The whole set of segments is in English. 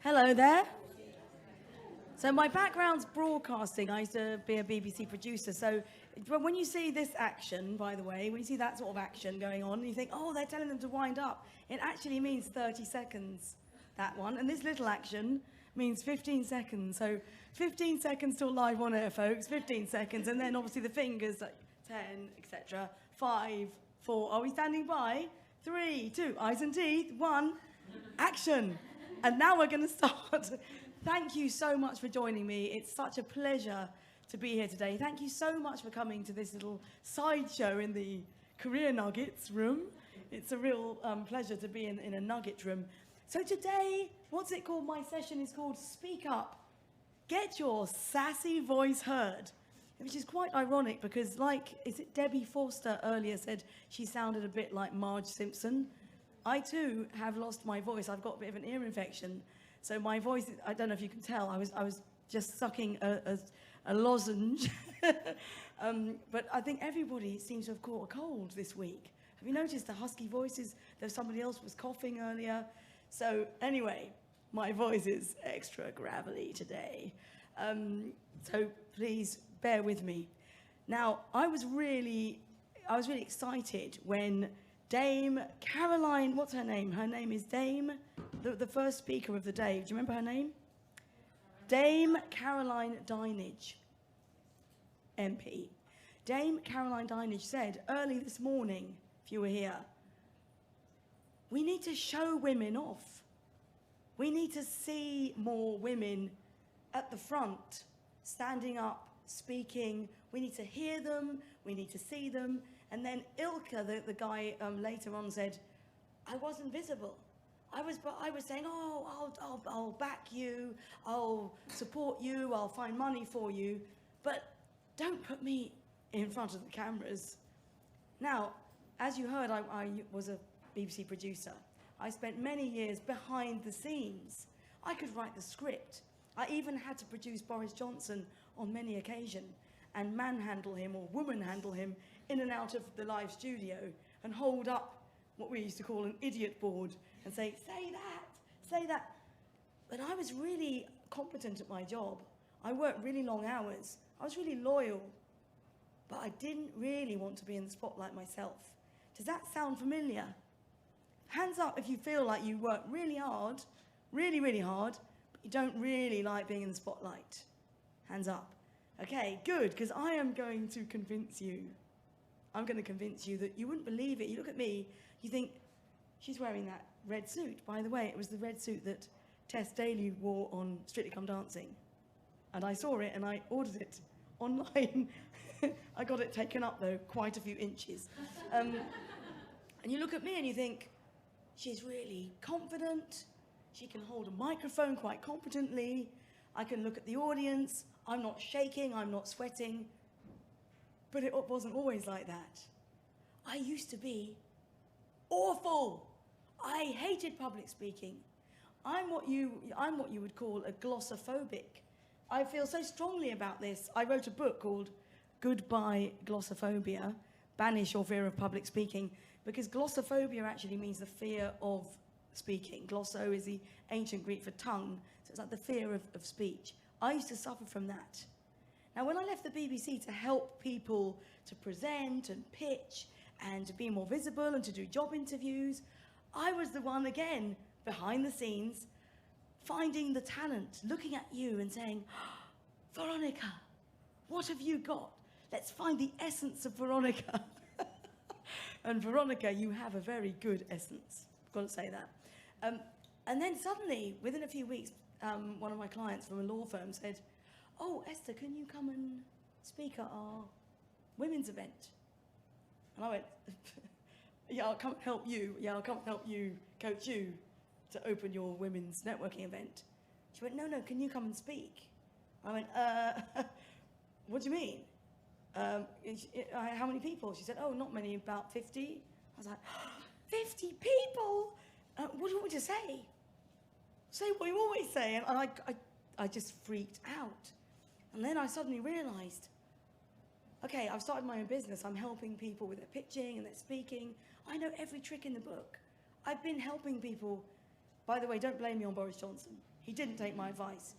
Hello there. So my background's broadcasting. I used to be a BBC producer. So when you see this action, by the way, when you see that sort of action going on, you think, oh, they're telling them to wind up. It actually means 30 seconds, that one. And this little action means 15 seconds. So 15 seconds till live on air, folks. 15 seconds. And then obviously the fingers, like 10, etc. 5, 4. Are we standing by? 3, 2. Eyes and teeth. 1. Action. And now we're going to start. Thank you so much for joining me. It's such a pleasure to be here today. Thank you so much for coming to this little sideshow in the Career Nuggets room. It's a real pleasure to be in a nugget room. So today, what's it called? My session is called Speak Up. Get your sassy voice heard. Which is quite ironic because, is it Debbie Forster earlier said she sounded a bit like Marge Simpson? I too have lost my voice. I've got a bit of an ear infection. So my voice, I don't know if you can tell, I was just sucking a lozenge. But I think everybody seems to have caught a cold this week. Have you noticed the husky voices? There's somebody else was coughing earlier. So anyway, my voice is extra gravelly today. So please bear with me. Now, I was really excited when Dame Caroline, what's her name? Her name is Dame, the first speaker of the day. Do you remember her name? Dame Caroline Dinage, MP. Dame Caroline Dinage said early this morning, if you were here, we need to show women off. We need to see more women at the front, standing up, speaking. We need to hear them. We need to see them. And then Ilka, the guy later on said, I wasn't visible. I was saying, oh, I'll back you, I'll support you, I'll find money for you, but don't put me in front of the cameras. Now, as you heard, I was a BBC producer. I spent many years behind the scenes. I could write the script. I even had to produce Boris Johnson on many occasions and manhandle him or womanhandle him in and out of the live studio and hold up what we used to call an idiot board and say that. But I was really competent at my job. I worked really long hours. I was really loyal. But I didn't really want to be in the spotlight myself. Does that sound familiar? Hands up if you feel like you work really hard, really, really hard, but you don't really like being in the spotlight. Hands up. Okay, good, because I am going to convince you. I'm going to convince you that you wouldn't believe it. You look at me, you think, she's wearing that red suit. By the way, it was the red suit that Tess Daly wore on Strictly Come Dancing. And I saw it and I ordered it online. I got it taken up, though, quite a few inches. And you look at me and you think, she's really confident. She can hold a microphone quite competently. I can look at the audience. I'm not shaking, I'm not sweating. But it wasn't always like that. I used to be awful. I hated public speaking. I'm what you would call a glossophobic. I feel so strongly about this. I wrote a book called Goodbye Glossophobia, Banish your fear of public speaking, because glossophobia actually means the fear of speaking. Glosso is the ancient Greek for tongue, so it's like the fear of speech. I used to suffer from that. Now, when I left the BBC to help people to present and pitch and to be more visible and to do job interviews, I was the one, again, behind the scenes, finding the talent, looking at you and saying, Veronica, what have you got? Let's find the essence of Veronica. And Veronica, you have a very good essence. I've got to say that. And then suddenly, within a few weeks, one of my clients from a law firm said, oh, Esther, can you come and speak at our women's event? And I went, yeah, I'll come help you. Yeah, I'll come help you, coach you to open your women's networking event. She went, no, can you come and speak? I went, what do you mean? How many people? She said, oh, not many, about 50. I was like, 50 people? What do you want me to say? Say what you always say. And I just freaked out. And then I suddenly realized, okay, I've started my own business. I'm helping people with their pitching and their speaking. I know every trick in the book. I've been helping people By the way, don't blame me on Boris Johnson. He didn't take my advice.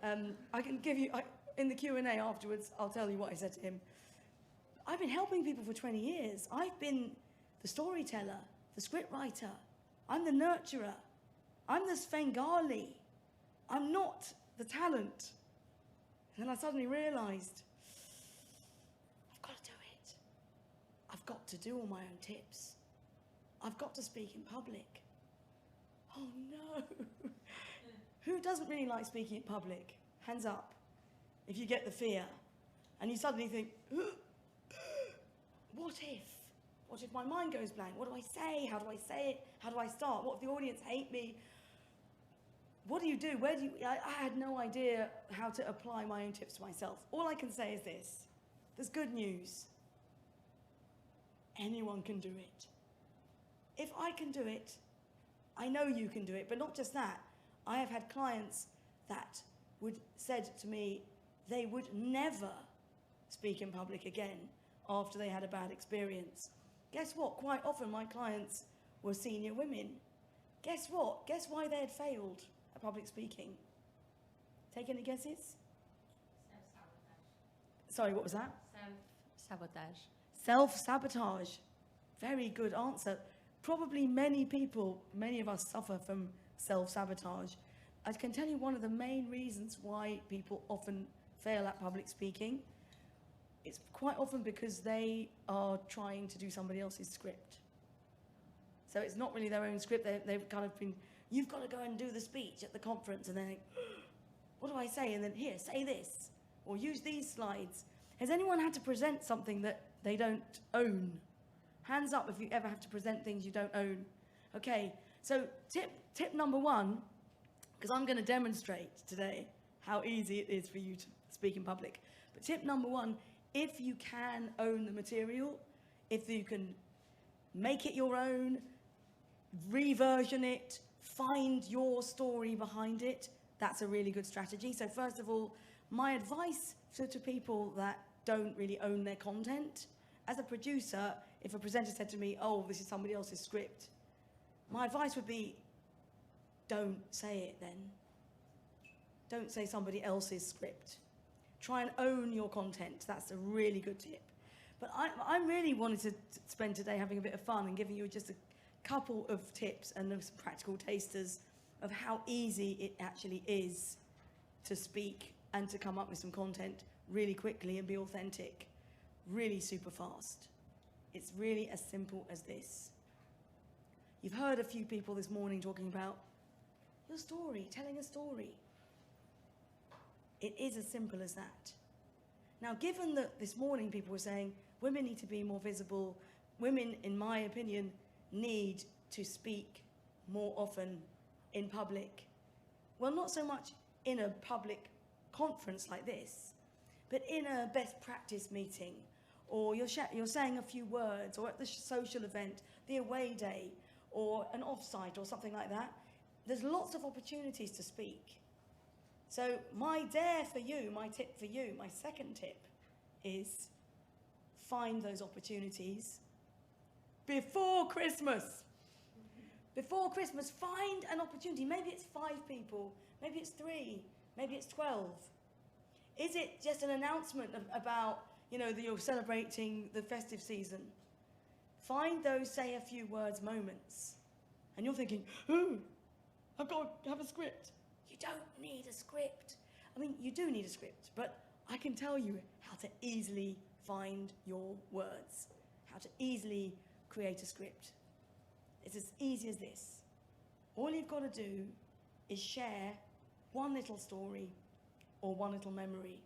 I can give you, in the Q&A afterwards, I'll tell you what I said to him. I've been helping people for 20 years. I've been the storyteller, the scriptwriter. I'm the nurturer. I'm the Svengali. I'm not the talent. And then I suddenly realised, I've got to do it. I've got to do all my own tips. I've got to speak in public. Oh no. Who doesn't really like speaking in public? Hands up. If you get the fear and you suddenly think, what if? What if my mind goes blank? What do I say? How do I say it? How do I start? What if the audience hate me? What do you do? I had no idea how to apply my own tips to myself. All I can say is this. There's good news. Anyone can do it. If I can do it, I know you can do it. But not just that. I have had clients that said to me they would never speak in public again after they had a bad experience. Guess what? Quite often my clients were senior women. Guess what? Guess why they had failed at public speaking? Take any guesses? Self-sabotage. Sorry, what was that? Self-sabotage. Self-sabotage. Very good answer. Probably many of us suffer from self-sabotage. I can tell you one of the main reasons why people often fail at public speaking. It's quite often because they are trying to do somebody else's script. So it's not really their own script. They've kind of been, you've got to go and do the speech at the conference, and then, what do I say? And then, here, say this, or use these slides. Has anyone had to present something that they don't own? Hands up if you ever have to present things you don't own. Okay, so tip number one, because I'm going to demonstrate today how easy it is for you to speak in public. But tip number one, if you can own the material, if you can make it your own, reversion it, find your story behind it, that's a really good strategy. So first of all, my advice to people that don't really own their content, as a producer, if a presenter said to me, oh, this is somebody else's script, my advice would be, don't say it then. Don't say somebody else's script. Try and own your content. That's a really good tip. But I really wanted to spend today having a bit of fun and giving you just a couple of tips and some practical tasters of how easy it actually is to speak and to come up with some content really quickly and be authentic, really super fast. It's really as simple as this. You've heard a few people this morning talking about your story, telling a story. It is as simple as that. Now, given that this morning people were saying women need to be more visible, women, in my opinion, need to speak more often in public. Well, not so much in a public conference like this, but in a best practice meeting, or you're saying a few words, or at the social event, the away day, or an offsite, or something like that. There's lots of opportunities to speak. So my dare for you, my tip for you, my second tip is find those opportunities before Christmas. Before Christmas, find an opportunity. Maybe it's 5 people, maybe it's 3, maybe it's 12. Is it just an announcement about, that you're celebrating the festive season? Find those say a few words moments. And you're thinking, I've got to have a script. You don't need a script. I mean, you do need a script, but I can tell you how to easily find your words, how to easily create a script. It's as easy as this. All you've got to do is share one little story or one little memory.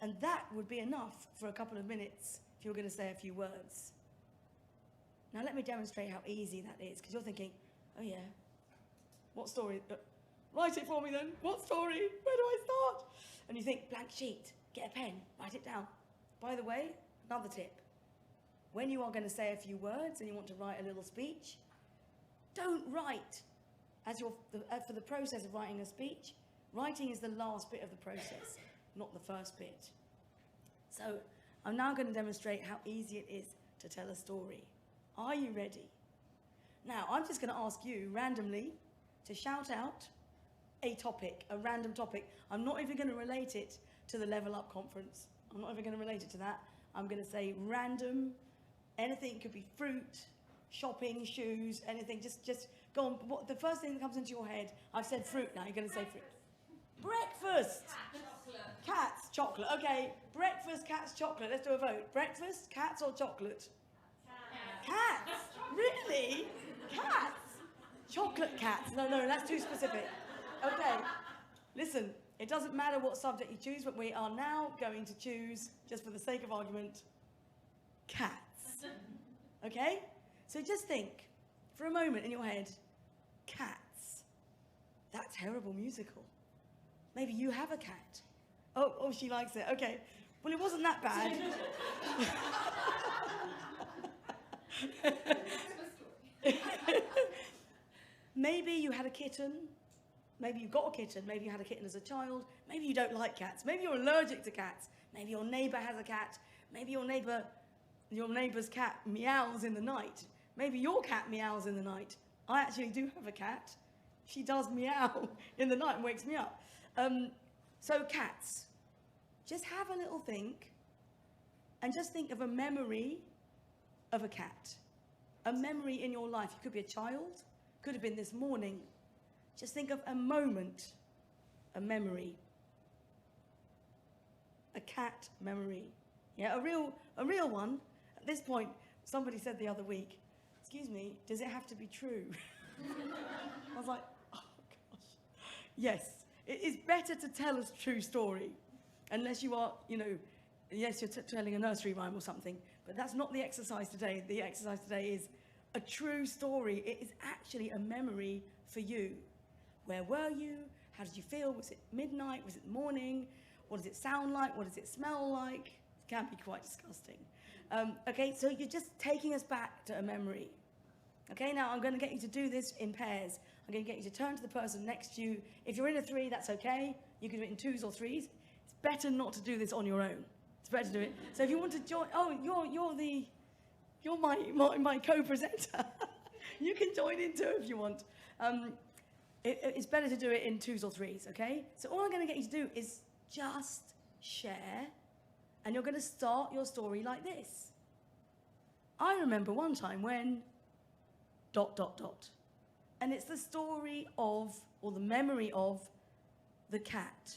And that would be enough for a couple of minutes if you're going to say a few words. Now let me demonstrate how easy that is, because you're thinking, oh yeah, what story? Write it for me then. What story? Where do I start? And you think, blank sheet, get a pen, write it down. By the way, another tip. When you are going to say a few words and you want to write a little speech, don't write for the process of writing a speech. Writing is the last bit of the process, not the first bit. So I'm now going to demonstrate how easy it is to tell a story. Are you ready? Now, I'm just going to ask you randomly to shout out a topic, a random topic. I'm not even going to relate it to the Level Up conference. I'm not even going to relate it to that. I'm going to say random, anything. Could be fruit, shopping, shoes, anything. Just go on. What, the first thing that comes into your head, I've said fruit now, you're going to say fruit. Breakfast. Cats, chocolate. Okay, breakfast, cats, chocolate. Let's do a vote. Breakfast, cats or chocolate? Cats. Really? Cats? Chocolate cats. No, that's too specific. Okay, listen, it doesn't matter what subject you choose, but we are now going to choose, just for the sake of argument, cats. Okay? So just think, for a moment in your head, cats. That terrible musical. Maybe you have a cat. Oh, she likes it. Okay. Well, it wasn't that bad. Maybe you had a kitten. Maybe you got a kitten. Maybe you had a kitten as a child. Maybe you don't like cats. Maybe you're allergic to cats. Maybe your neighbor has a cat. Maybe your neighbor's cat meows in the night. Maybe your cat meows in the night. I actually do have a cat. She does meow in the night and wakes me up. So cats, just have a little think and just think of a memory of a cat. A memory in your life. It could be a child, could have been this morning. Just think of a moment, a memory. A cat memory. Yeah, a real one. At this point, somebody said the other week, excuse me, does it have to be true? I was like, oh gosh. Yes, it is better to tell a true story, unless you are, yes, you're telling a nursery rhyme or something, but that's not the exercise today. The exercise today is a true story. It is actually a memory for you. Where were you? How did you feel? Was it midnight? Was it morning? What does it sound like? What does it smell like? It can be quite disgusting. Okay, so you're just taking us back to a memory. Okay, now I'm going to get you to do this in pairs. I'm going to get you to turn to the person next to you. If you're in a three, that's okay. You can do it in twos or threes. It's better not to do this on your own. It's better to do it. So if you want to join, you're my co-presenter. You can join in too if you want. It's better to do it in twos or threes, okay? So all I'm going to get you to do is just share, and you're going to start your story like this. I remember one time when ... And it's the story of, or the memory of, the cat.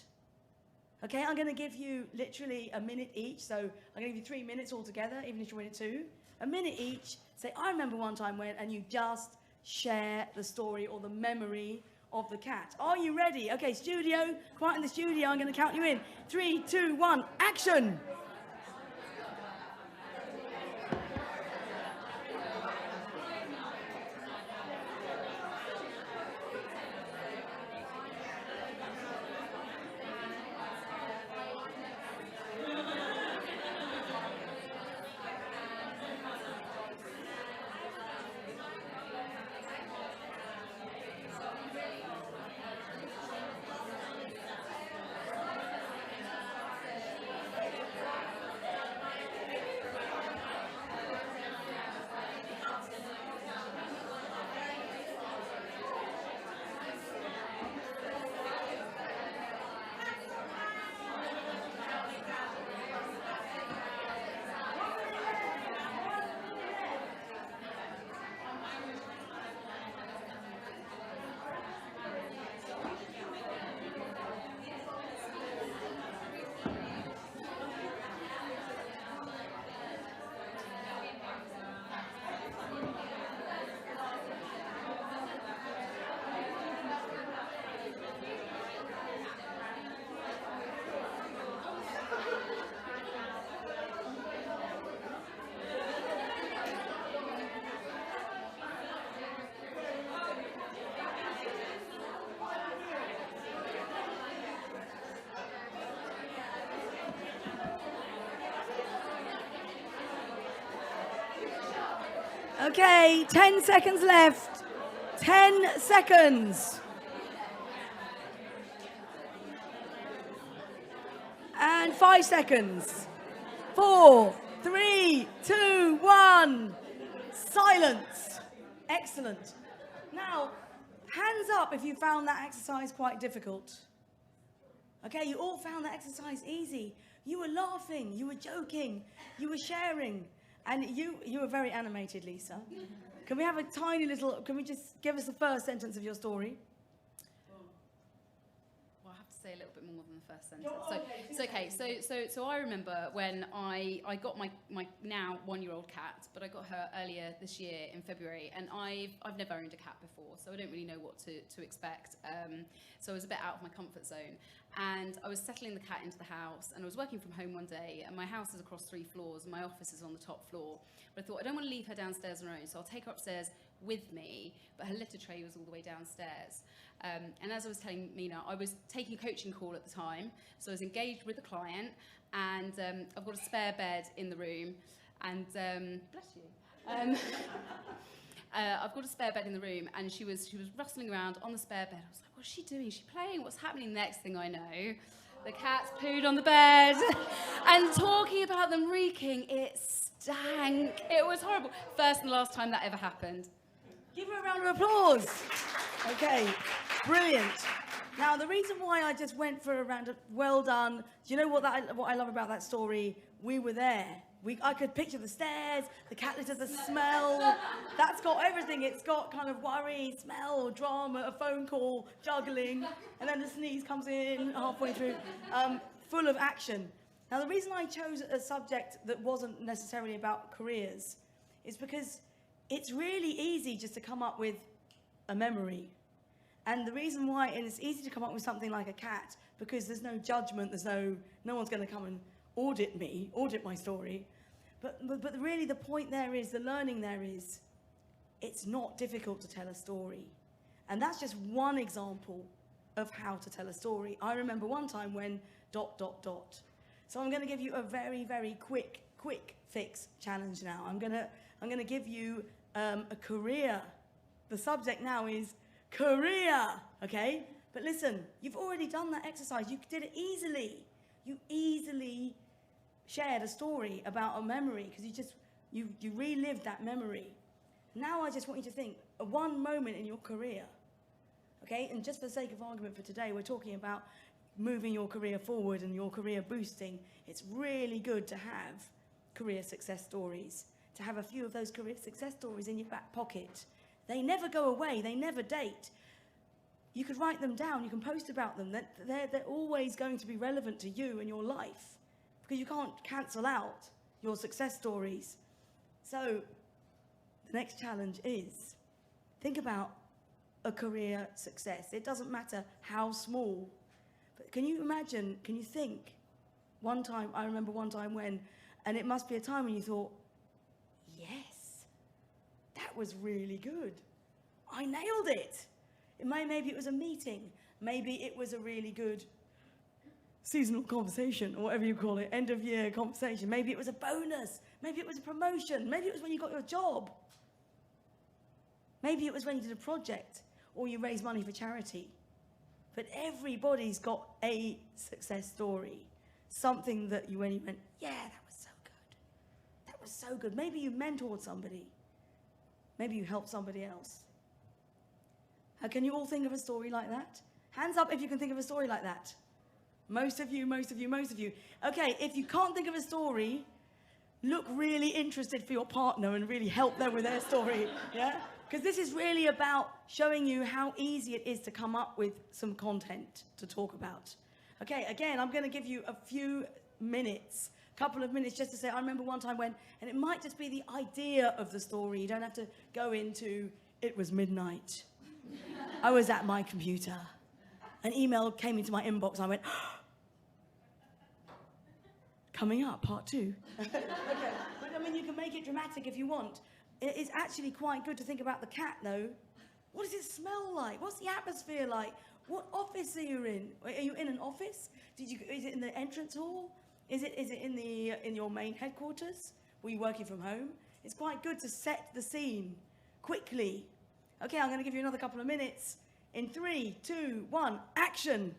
Okay, I'm going to give you literally a minute each, so I'm going to give you 3 minutes altogether, even if you're in it two. A minute each, say, I remember one time when, and you just share the story or the memory of the cat. Are you ready? Okay, studio, quiet in the studio, I'm going to count you in. 3, 2, 1, action! Okay, 10 seconds left. 10 seconds. And 5 seconds. 4, 3, 2, 1. Silence. Excellent. Now, Hands up if you found that exercise quite difficult. Okay, you all found that exercise easy. You were laughing, you were joking, you were sharing, and you were very animated, Lisa. Can we have a tiny little, can we just give us the first sentence of your story? Well, I have to say a little bit more than the first sentence. So I remember when I got my now 1-year-old cat, but I got her earlier this year in February, and I've never owned a cat before, so I don't really know what to expect. So I was a bit out of my comfort zone, and I was settling the cat into the house, and I was working from home one day, and my house is across 3 floors, and my office is on the top floor. But I thought, I don't want to leave her downstairs on her own, so I'll take her upstairs with me, but her litter tray was all the way downstairs. And as I was telling Mina, I was taking a coaching call at the time, so I was engaged with a client, and I've got a spare bed in the room, and bless you. I've got a spare bed in the room, and she was rustling around on the spare bed. I was like, what's she doing? Is she playing? What's happening? Next thing I know, the cat's pooed on the bed. And talking about them reeking, it stank. It was horrible. First and last time that ever happened. Give her a round of applause. Okay, brilliant. Now, the reason why I just went for a round of well done, do you know what I love about that story? We were there. I could picture the stairs, the cat litter, the smell. That's got everything. It's got kind of worry, smell, drama, a phone call, juggling, and then the sneeze comes in halfway through, full of action. Now, the reason I chose a subject that wasn't necessarily about careers is because it's really easy just to come up with a memory. And the reason why, and it's easy to come up with something like a cat, because there's no judgment, no one's going to come and audit my story. But really the point there is, the learning there is, it's not difficult to tell a story. And that's just one example of how to tell a story. I remember one time when ... So I'm going to give you a very, very quick fix challenge now. I'm going to give you a career. The subject now is career, okay? But listen, you've already done that exercise. You did it easily. You easily shared a story about a memory because you relived that memory. Now I just want you to think of one moment in your career, okay? And just for the sake of argument for today, we're talking about moving your career forward and your career boosting. It's really good to have career success stories, to have a few of those career success stories in your back pocket. They never go away, they never date. You could write them down, you can post about them. They're always going to be relevant to you and your life because you can't cancel out your success stories. So the next challenge is, think about a career success. It doesn't matter how small, but can you imagine, can you think, one time, I remember one time when, and it must be a time when you thought, yes, that was really good. I nailed it. Maybe it was a meeting. Maybe it was a really good seasonal conversation, or whatever you call it, end of year conversation. Maybe it was a bonus. Maybe it was a promotion. Maybe it was when you got your job. Maybe it was when you did a project, or you raised money for charity. But everybody's got a success story. Something that when you went, yeah, that was so good. That was so good. Maybe you mentored somebody. Maybe you helped somebody else. Can you all think of a story like that? Hands up if you can think of a story like that. Most of you. Okay, if you can't think of a story, look really interested for your partner and really help them with their story, yeah? Because this is really about showing you how easy it is to come up with some content to talk about. Okay, again, I'm going to give you a few minutes, couple of minutes just to say, I remember one time when, and it might just be the idea of the story. You don't have to go into, it was midnight. I was at my computer. An email came into my inbox and I went, coming up, part 2. Okay, but I mean, you can make it dramatic if you want. It is actually quite good to think about the cat, though. What does it smell like? What's the atmosphere like? What office are you in? Are you in an office? Is it in the entrance hall? Is it in your main headquarters? Were you working from home? It's quite good to set the scene quickly. Okay, I'm going to give you another couple of minutes. In 3, 2, 1, action.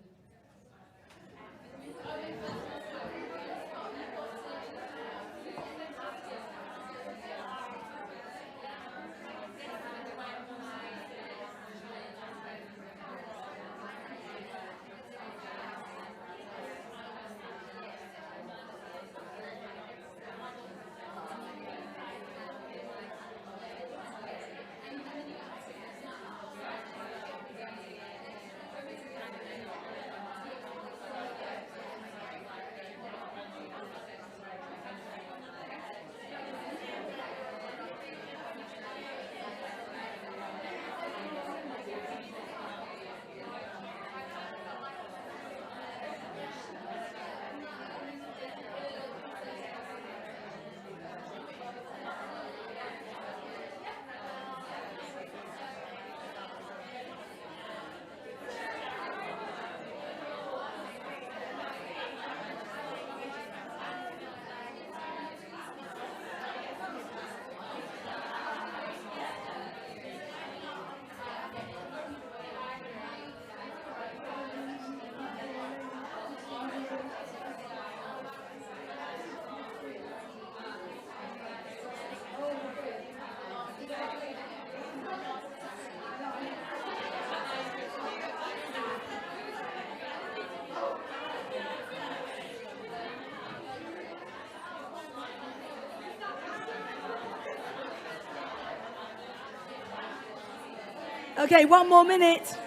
Okay, 1 more minute.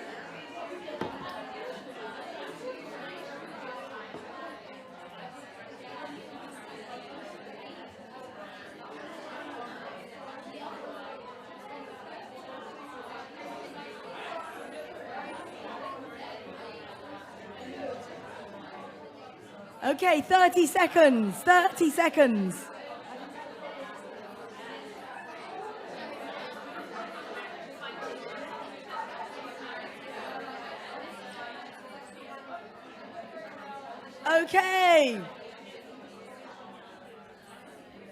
Okay, 30 seconds. 30 seconds. Okay.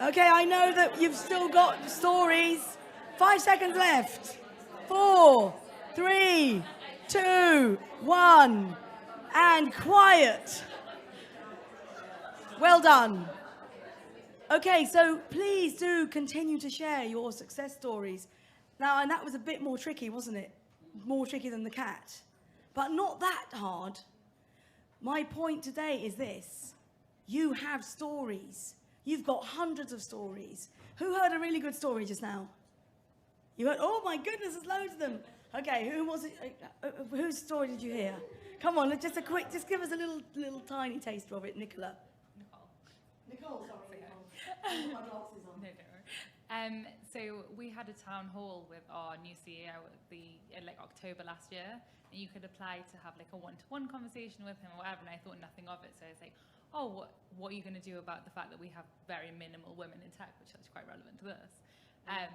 Okay, I know that you've still got stories. 5 seconds left. 4, 3, 2, 1. And quiet. Well done. Okay, so please do continue to share your success stories. Now, and that was a bit more tricky, wasn't it? More tricky than the cat. But not that hard. My point today is this. You have stories. You've got hundreds of stories. Who heard a really good story just now? You heard, oh my goodness, there's loads of them. Okay, who was it? Whose story did you hear? Come on, just give us a little tiny taster of it, Nicola. Nicole, sorry. Nicole. My glasses on. No, don't worry. So we had a town hall with our new CEO in October last year, and you could apply to have like a one-to-one conversation with him or whatever, and I thought nothing of it. So I was like, oh, what are you going to do about the fact that we have very minimal women in tech, which is quite relevant to this. I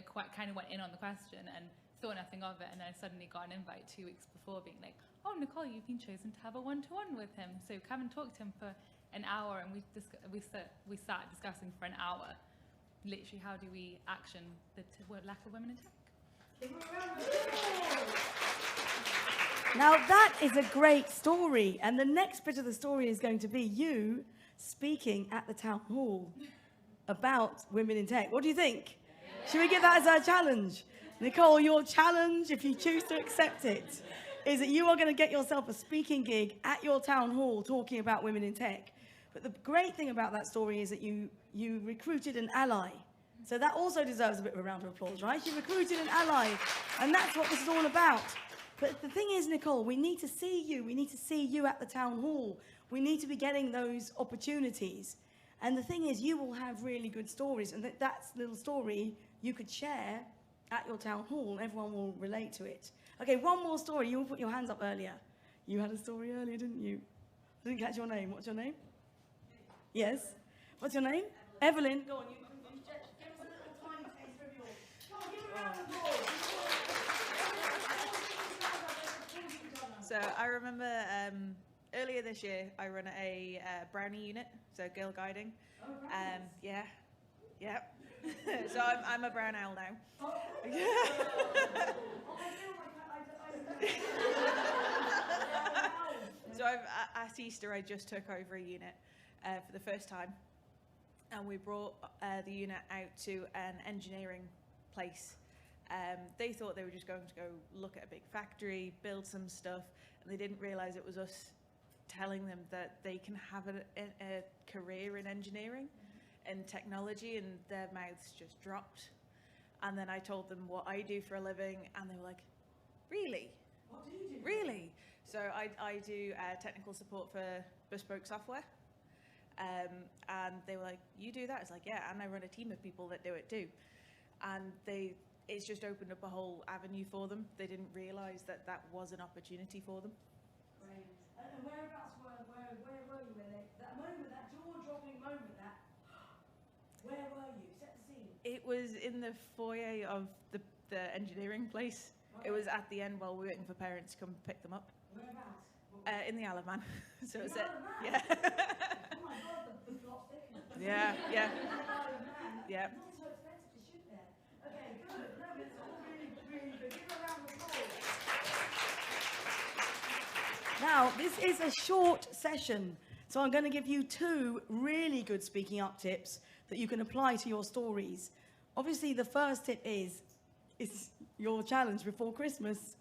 quite kind of went in on the question and thought nothing of it, and then I suddenly got an invite 2 weeks before being like, oh, Nicole, you've been chosen to have a one-to-one with him. So come and talk to him for an hour, and we sat discussing for an hour, literally how do we action the lack of women in tech. Now that is a great story, and the next bit of the story is going to be you speaking at the town hall about women in tech. What do you think? Should we give that as our challenge? Nicole, your challenge, if you choose to accept it, is that you are going to get yourself a speaking gig at your town hall talking about women in tech. But the great thing about that story is that you recruited an ally. So that also deserves a bit of a round of applause, right? You recruited an ally, and that's what this is all about. But the thing is, Nicole, we need to see you. We need to see you at the town hall. We need to be getting those opportunities. And the thing is, you will have really good stories, and that's a little story you could share at your town hall. Everyone will relate to it. Okay, one more story. You all put your hands up earlier. You had a story earlier, didn't you? I didn't catch your name. What's your name? Yes. What's your name? Evelyn. Go on. You give us a little tiny taste of yours. Come on, give a round of applause. So I remember earlier this year I run a brownie unit, so girl guiding. Yeah. So I'm a brown owl now. So at Easter I just took over a unit for the first time, and we brought the unit out to an engineering place. They thought they were just going to go look at a big factory, build some stuff, and they didn't realize it was us telling them that they can have a career in engineering and technology, and their mouths just dropped. And then I told them what I do for a living, and they were like, really? What do you do? Really? So I do technical support for bespoke software. And they were like, you do that? It's like, yeah, and I run a team of people that do it too. And it's just opened up a whole avenue for them. They didn't realize that was an opportunity for them. Great. And whereabouts where were you when that moment, that jaw-dropping moment, where were you? Set the scene. It was in the foyer of the engineering place. Okay. It was at the end while we were waiting for parents to come pick them up. Whereabouts? In the Isle of Man. So in it's the Isle of Man? Yeah. Oh my God, the plot thickness. Yeah. In the Isle of Man. Yeah. Not so expensive to shoot there. Okay, good. No, it's all really, really good. Give a round of applause. Now, this is a short session, so I'm going to give you 2 really good speaking up tips that you can apply to your stories. Obviously, the first tip is your challenge before Christmas.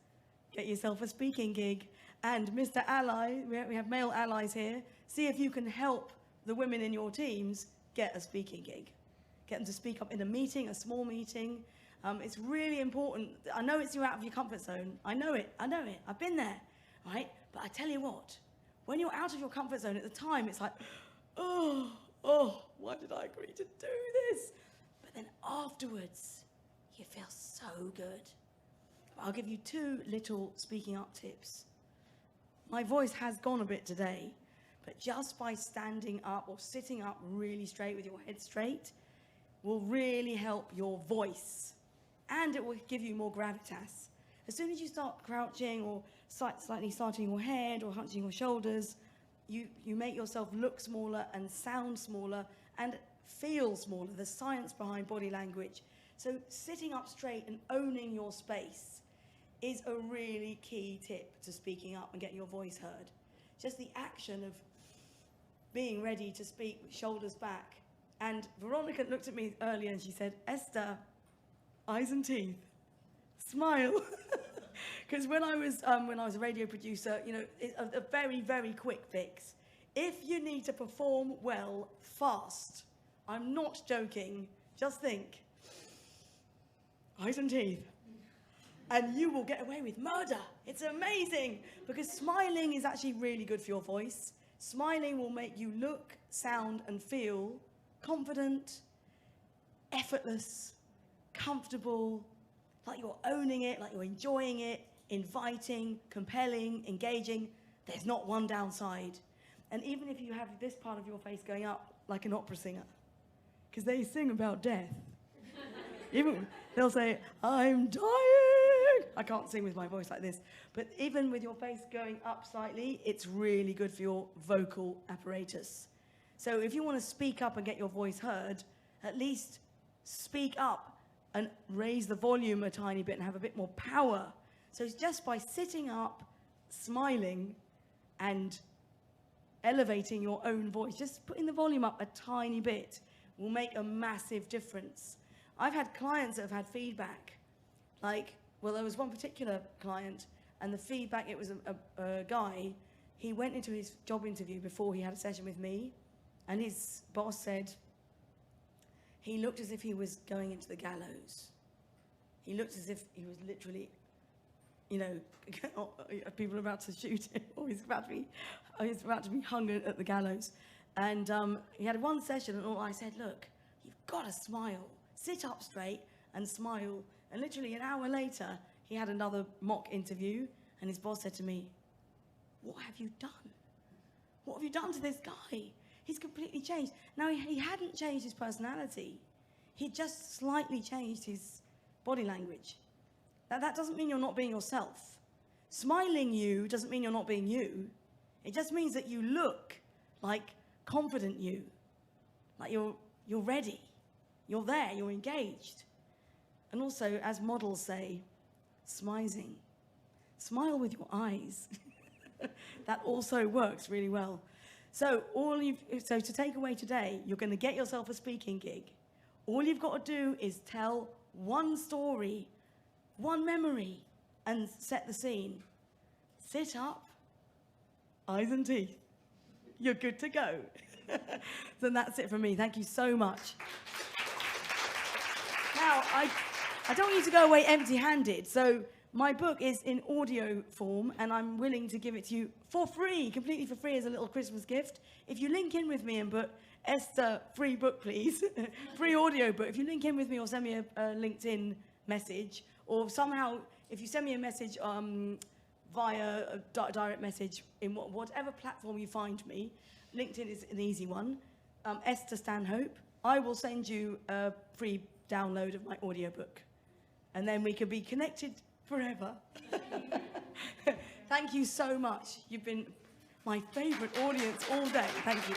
Get yourself a speaking gig. And Mr. Ally, we have male allies here, see if you can help the women in your teams get a speaking gig. Get them to speak up in a meeting, a small meeting. It's really important. I know it's you out of your comfort zone. I know it. I've been there, right? But I tell you what, when you're out of your comfort zone at the time, it's like, oh, why did I agree to do this? But then afterwards, you feel so good. I'll give you 2 little speaking up tips. My voice has gone a bit today, but just by standing up or sitting up really straight with your head straight will really help your voice, and it will give you more gravitas. As soon as you start crouching or slightly slanting your head or hunching your shoulders, you make yourself look smaller and sound smaller and feel smaller. There's science behind body language. So sitting up straight and owning your space is a really key tip to speaking up and getting your voice heard. Just the action of being ready to speak with shoulders back. And Veronica looked at me earlier and she said, Esther, eyes and teeth, smile. Because when I was a radio producer, you know, a very, very quick fix. If you need to perform well, fast. I'm not joking. Just think, eyes and teeth. And you will get away with murder. It's amazing. Because smiling is actually really good for your voice. Smiling will make you look, sound, and feel confident, effortless, comfortable, like you're owning it, like you're enjoying it, inviting, compelling, engaging. There's not one downside. And even if you have this part of your face going up like an opera singer, because they sing about death. Even they'll say, I'm dying. I can't sing with my voice like this. But even with your face going up slightly, it's really good for your vocal apparatus. So if you want to speak up and get your voice heard, at least speak up and raise the volume a tiny bit and have a bit more power. So it's just by sitting up, smiling, and elevating your own voice, just putting the volume up a tiny bit will make a massive difference. I've had clients that have had feedback. Like, well, there was one particular client, and the feedback, it was a guy, he went into his job interview before he had a session with me, and his boss said, he looked as if he was going into the gallows. He looked as if he was literally, you know, people are about to shoot him, or he's about to be hung at the gallows. And he had one session, and I said, look, you've got to smile. Sit up straight and smile. And literally an hour later, he had another mock interview, and his boss said to me, what have you done? What have you done to this guy? He's completely changed. Now, he hadn't changed his personality. He just slightly changed his body language. That doesn't mean you're not being yourself. Smiling you doesn't mean you're not being you. It just means that you look like confident you, like you're ready, you're there, you're engaged. And also, as models say, smizing. Smile with your eyes. That also works really well. So to take away today, you're going to get yourself a speaking gig. All you've got to do is tell one story, one memory, and set the scene. Sit up, eyes and teeth. You're good to go. So that's it from me. Thank you so much. Now, I don't want you to go away empty-handed. So my book is in audio form, and I'm willing to give it to you for free, completely for free, as a little Christmas gift. If you link in with me and put, Esther, free book, please, free audio book. If you link in with me or send me a LinkedIn message, or somehow, if you send me a message via a direct message in whatever platform you find me, LinkedIn is an easy one, Esther Stanhope, I will send you a free download of my audiobook. And then we can be connected forever. Thank you so much. You've been my favourite audience all day. Thank you.